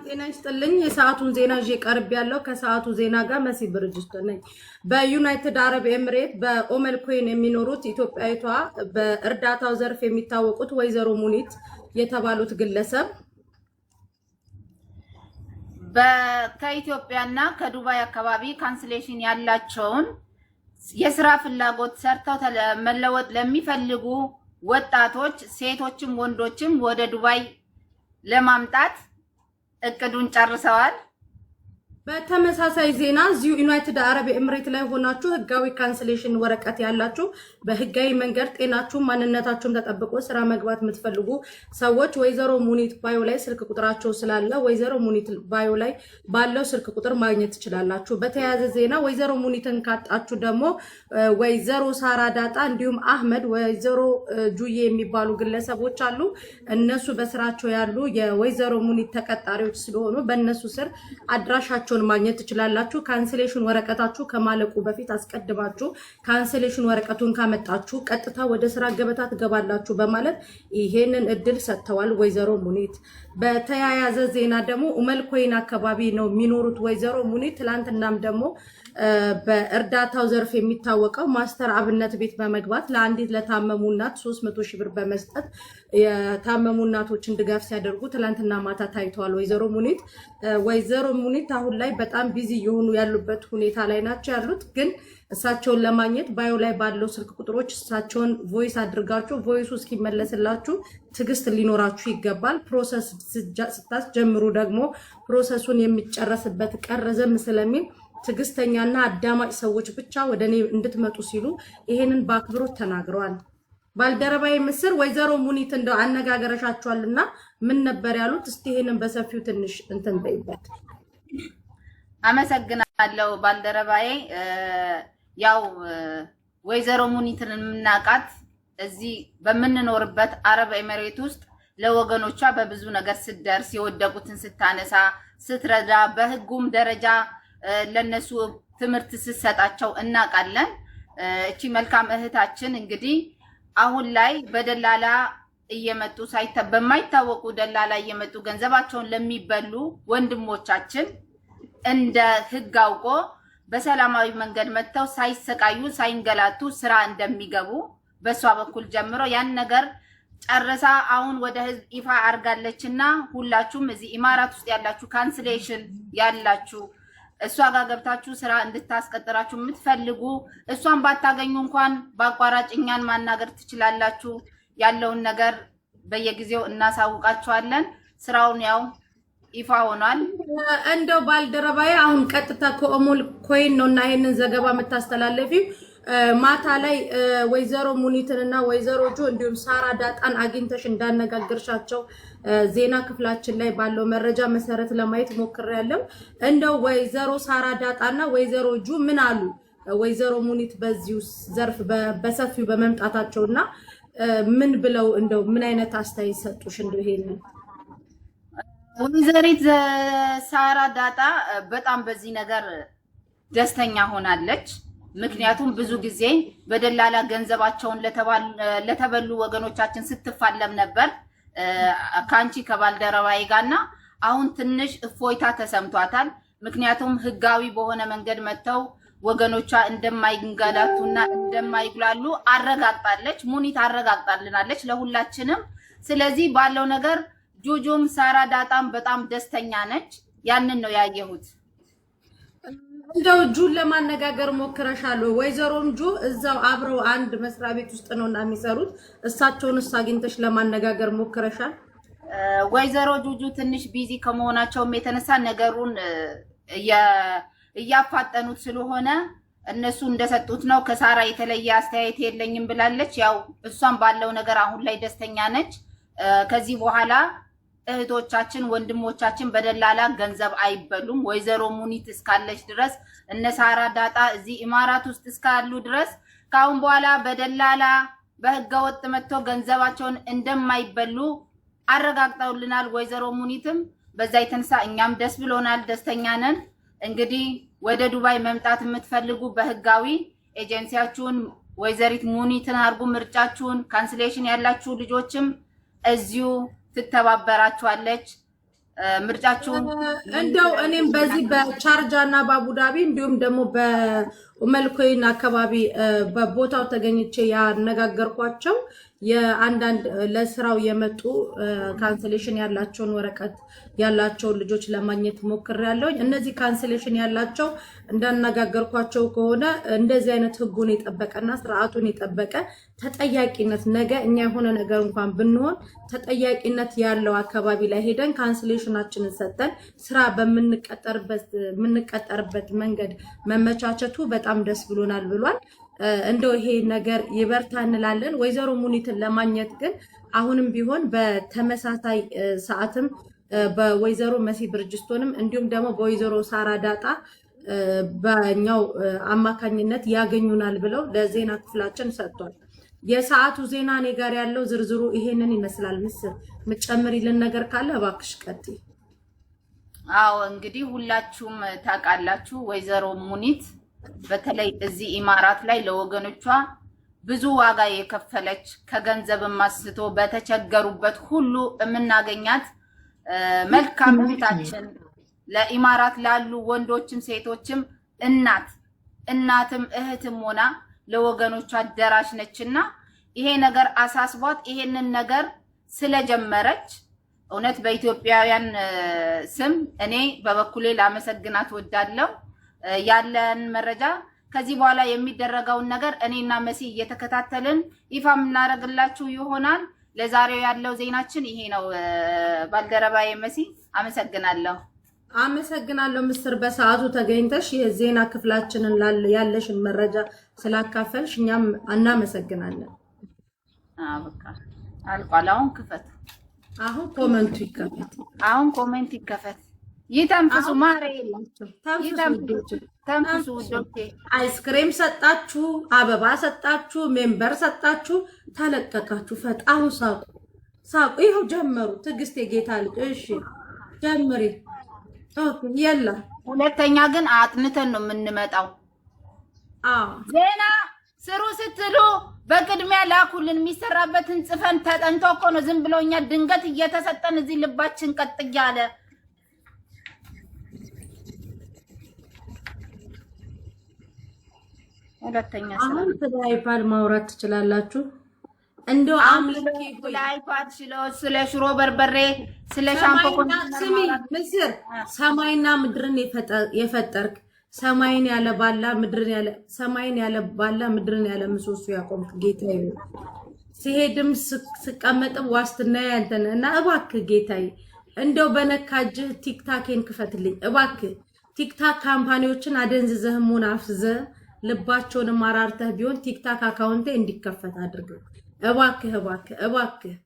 ጤና ይስጥልኝ የሰዓቱን ዜና ይዤ ቀርብ ያለው ከሰዓቱ ዜና ጋር መሲ ብርጅስት ነኝ። በዩናይትድ አረብ ኤምሬት በኦመል ኮይን የሚኖሩት ኢትዮጵያዊቷ በእርዳታው ዘርፍ የሚታወቁት ወይዘሮ ሙኒት የተባሉት ግለሰብ ከኢትዮጵያና ከዱባይ አካባቢ ካንስሌሽን ያላቸውን የስራ ፍላጎት ሰርተው መለወጥ ለሚፈልጉ ወጣቶች ሴቶችም ወንዶችም ወደ ዱባይ ለማምጣት እቅዱን ጨርሰዋል። በተመሳሳይ ዜና እዚሁ ዩናይትድ አረብ ኤምሬት ላይ ሆናችሁ ህጋዊ ካንስሌሽን ወረቀት ያላችሁ በህጋዊ መንገድ ጤናችሁ ማንነታችሁም ተጠብቆ ስራ መግባት የምትፈልጉ ሰዎች ወይዘሮ ሙኒት ባዮ ላይ ስልክ ቁጥራቸው ስላለ ወይዘሮ ሙኒት ባዮ ላይ ባለው ስልክ ቁጥር ማግኘት ትችላላችሁ። በተያያዘ ዜና ወይዘሮ ሙኒትን ካጣችሁ ደግሞ ወይዘሮ ሳራ ዳጣ እንዲሁም አህመድ ወይዘሮ ጁዬ የሚባሉ ግለሰቦች አሉ። እነሱ በስራቸው ያሉ የወይዘሮ ሙኒት ተቀጣሪዎች ስለሆኑ በእነሱ ስር አድራሻቸው ማግኘት ትችላላችሁ። ካንስሌሽን ወረቀታችሁ ከማለቁ በፊት አስቀድማችሁ ካንስሌሽን ወረቀቱን ካመጣችሁ ቀጥታ ወደ ስራ ገበታ ትገባላችሁ በማለት ይሄንን እድል ሰጥተዋል ወይዘሮ ሙኒት። በተያያዘ ዜና ደግሞ ኡመል ኮይን አካባቢ ነው የሚኖሩት ወይዘሮ ሙኒት። ትላንትናም ደግሞ በእርዳታው ዘርፍ የሚታወቀው ማስተር አብነት ቤት በመግባት ለአንዲት ለታመሙ እናት 300 ሺህ ብር በመስጠት የታመሙ እናቶችን ድጋፍ ሲያደርጉ ትላንትና ማታ ታይተዋል ወይዘሮ ሙኒት። ወይዘሮ ሙኒት አሁን ላይ በጣም ቢዚ የሆኑ ያሉበት ሁኔታ ላይ ናቸው ያሉት። ግን እሳቸውን ለማግኘት ባዮ ላይ ባለው ስልክ ቁጥሮች እሳቸውን ቮይስ አድርጋችሁ ቮይሱ እስኪመለስላችሁ ትግስት ሊኖራችሁ ይገባል። ፕሮሰስ ስታስጀምሩ ደግሞ ፕሮሰሱን የሚጨረስበት ቀረዘም ስለሚል ትግስተኛና አዳማጭ ሰዎች ብቻ ወደኔ እንድትመጡ ሲሉ ይሄንን በአክብሮት ተናግረዋል። ባልደረባዬ ምስር ወይዘሮ ሙኒት እንደው አነጋገረሻቸዋልና ምን ነበር ያሉት? እስቲ ይሄንን በሰፊው ትንሽ እንትን በይበት። አመሰግናለሁ ባልደረባዬ። ያው ወይዘሮ ሙኒትን የምናውቃት እዚህ በምንኖርበት አረብ ኤሚሬት ውስጥ ለወገኖቿ በብዙ ነገር ስትደርስ የወደቁትን ስታነሳ ስትረዳ በህጉም ደረጃ ለነሱ ትምህርት ስትሰጣቸው እናውቃለን። እቺ መልካም እህታችን እንግዲህ አሁን ላይ በደላላ እየመጡ በማይታወቁ ደላላ እየመጡ ገንዘባቸውን ለሚበሉ ወንድሞቻችን እንደ ህግ አውቆ በሰላማዊ መንገድ መጥተው ሳይሰቃዩ ሳይንገላቱ ስራ እንደሚገቡ በሷ በኩል ጀምሮ ያን ነገር ጨርሳ አሁን ወደ ህዝብ ይፋ አርጋለችና ሁላችሁም እዚህ ኢማራት ውስጥ ያላችሁ ካንስሌሽን ያላችሁ እሷ ጋር ገብታችሁ ስራ እንድታስቀጥራችሁ የምትፈልጉ እሷን ባታገኙ እንኳን በአቋራጭ እኛን ማናገር ትችላላችሁ። ያለውን ነገር በየጊዜው እናሳውቃችኋለን። ስራውን ያው ይፋ ሆኗል። እንደው ባልደረባዬ አሁን ቀጥታ ከኦሞል ኮይን ነውና ይሄንን ዘገባ የምታስተላለፊው ማታ ላይ ወይዘሮ ሙኒትንና ወይዘሮ ጁ እንዲሁም ሳራ ዳጣን አግኝተሽ እንዳነጋገርሻቸው ዜና ክፍላችን ላይ ባለው መረጃ መሰረት ለማየት ሞክሬያለሁ። እንደው ወይዘሮ ሳራ ዳጣና ወይዘሮ ጁ ምን አሉ? ወይዘሮ ሙኒት በዚሁ ዘርፍ በሰፊው በመምጣታቸውና ምን ብለው እንደው ምን አይነት አስተያየት ሰጡሽ? እንደው ይሄንን ወይዘሪት ሳራ ዳጣ በጣም በዚህ ነገር ደስተኛ ሆናለች። ምክንያቱም ብዙ ጊዜ በደላላ ገንዘባቸውን ለተበሉ ወገኖቻችን ስትፋለም ነበር ካንቺ ከባልደረባዬ ጋርና አሁን ትንሽ እፎይታ ተሰምቷታል። ምክንያቱም ህጋዊ በሆነ መንገድ መተው ወገኖቿ እንደማይንገላቱና እንደማይግላሉ አረጋግጣለች። ሙኒት አረጋግጣልናለች ለሁላችንም። ስለዚህ ባለው ነገር ጁጁም ሳራ ዳጣም በጣም ደስተኛ ነች። ያንን ነው ያየሁት። እንደው ጁን ለማነጋገር ሞክረሻል? ወይዘሮም ጁ እዛው አብረው አንድ መስሪያ ቤት ውስጥ ነውና የሚሰሩት እሳቸውንስ አግኝተሽ ለማነጋገር ሞክረሻል? ወይዘሮ ጁጁ ትንሽ ቢዚ ከመሆናቸውም የተነሳ ነገሩን እያፋጠኑት ስለሆነ እነሱ እንደሰጡት ነው። ከሳራ የተለየ አስተያየት የለኝም ብላለች። ያው እሷም ባለው ነገር አሁን ላይ ደስተኛ ነች። ከዚህ በኋላ እህቶቻችን ወንድሞቻችን በደላላ ገንዘብ አይበሉም። ወይዘሮ ሙኒት እስካለች ድረስ እነ ሳራ ዳጣ እዚህ ኢማራት ውስጥ እስካሉ ድረስ ካሁን በኋላ በደላላ በህገወጥ መጥቶ ገንዘባቸውን እንደማይበሉ አረጋግጠውልናል። ወይዘሮ ሙኒትም በዛ የተነሳ እኛም ደስ ብሎናል፣ ደስተኛ ነን። እንግዲህ ወደ ዱባይ መምጣት የምትፈልጉ በህጋዊ ኤጀንሲያችሁን ወይዘሪት ሙኒትን አርጉ ምርጫችሁን። ካንስሌሽን ያላችሁ ልጆችም እዚሁ ትተባበራችኋለች። ምርጫችሁን እንደው እኔም በዚህ በቻርጃ እና በአቡዳቢ እንዲሁም ደግሞ በኡመልኮይን አካባቢ በቦታው ተገኝቼ ያነጋገርኳቸው የአንዳንድ ለስራው የመጡ ካንሰሌሽን ያላቸውን ወረቀት ያላቸውን ልጆች ለማግኘት ሞክሬያለሁ። እነዚህ ካንሰሌሽን ያላቸው እንዳነጋገርኳቸው ከሆነ እንደዚህ አይነት ህጉን የጠበቀና ስርዓቱን የጠበቀ ተጠያቂነት ነገ እኛ የሆነ ነገር እንኳን ብንሆን ተጠያቂነት ያለው አካባቢ ላይ ሄደን ካንሰሌሽናችንን ሰጠን ስራ በምንቀጠርበት መንገድ መመቻቸቱ በጣም ደስ ብሎናል ብሏል። እንደው ይሄ ነገር ይበርታ እንላለን። ወይዘሮ ሙኒትን ለማግኘት ግን አሁንም ቢሆን በተመሳሳይ ሰዓትም በወይዘሮ መሲ ብርጅስቶንም እንዲሁም ደግሞ በወይዘሮ ሳራ ዳጣ በኛው አማካኝነት ያገኙናል ብለው ለዜና ክፍላችን ሰጥቷል። የሰዓቱ ዜና እኔ ጋር ያለው ዝርዝሩ ይሄንን ይመስላል። ምስል ምጨምሪልን ነገር ካለ እባክሽ ቀጥይ። አዎ እንግዲህ ሁላችሁም ታውቃላችሁ ወይዘሮ ሙኒት በተለይ እዚህ ኢማራት ላይ ለወገኖቿ ብዙ ዋጋ የከፈለች ከገንዘብም አስቶ በተቸገሩበት ሁሉ የምናገኛት መልካም እህታችን ለኢማራት ላሉ ወንዶችም ሴቶችም እናትም እህትም ሆና ለወገኖቿ ደራሽ ነችና ይሄ ነገር አሳስቧት ይሄንን ነገር ስለጀመረች እውነት በኢትዮጵያውያን ስም እኔ በበኩሌ ላመሰግናት ወዳለሁ። ያለን መረጃ ከዚህ በኋላ የሚደረገውን ነገር እኔና መሲ እየተከታተልን ይፋ የምናደርግላችሁ ይሆናል። ለዛሬው ያለው ዜናችን ይሄ ነው። ባልደረባዬ መሲ አመሰግናለሁ። አመሰግናለሁ ምስር በሰዓቱ ተገኝተሽ የዜና ክፍላችንን ያለሽን መረጃ ስላካፈልሽ እኛም እናመሰግናለን። በቃ አልቋል። አሁን ክፈት። አሁን ኮሜንቱ ይከፈት። አሁን ኮሜንት ይከፈት። ይተንፍሱ ማሬ ተንፍሱ ውዶቼ። አይስክሬም ሰጣችሁ፣ አበባ ሰጣችሁ፣ ሜምበር ሰጣችሁ፣ ተለቀቃችሁ። ፈጣሩ ሳቁ። ይኸው ጀመሩ። ትዕግስት የጌታ ልጅ እሺ ጀምሪ። የላ ሁለተኛ ግን አጥንተን ነው የምንመጣው። ዜና ስሩ ስትሉ በቅድሚያ ላኩልን። የሚሰራበትን ጽፈን ተጠንቶ እኮ ነው። ዝም ብሎ እኛ ድንገት እየተሰጠን እዚህ ልባችን ቀጥ እያለ ሁለተኛ ስለአይፓድ ማውራት ትችላላችሁ። እንደው አምላኬ ስለአይፓድ ስለ ሽሮ በርበሬ ስለ ሻምፖ ስሚ ምስር ሰማይና ምድርን የፈጠርክ ሰማይን ያለ ባላ ምድርን ያለ ምሰሶ ያቆምክ ጌታዬ ሲሄድም ስቀመጥም ዋስትና ያንተን እና እባክህ ጌታዬ እንደው በነካጅህ ቲክታኬን ክፈትልኝ እባክህ። ቲክታክ ካምፓኒዎችን አደንዝዘህም ሆነ አፍዝዘህ ልባቸውን ማራርተህ ቢሆን ቲክታክ አካውንቴ እንዲከፈት አድርገው እባክህ።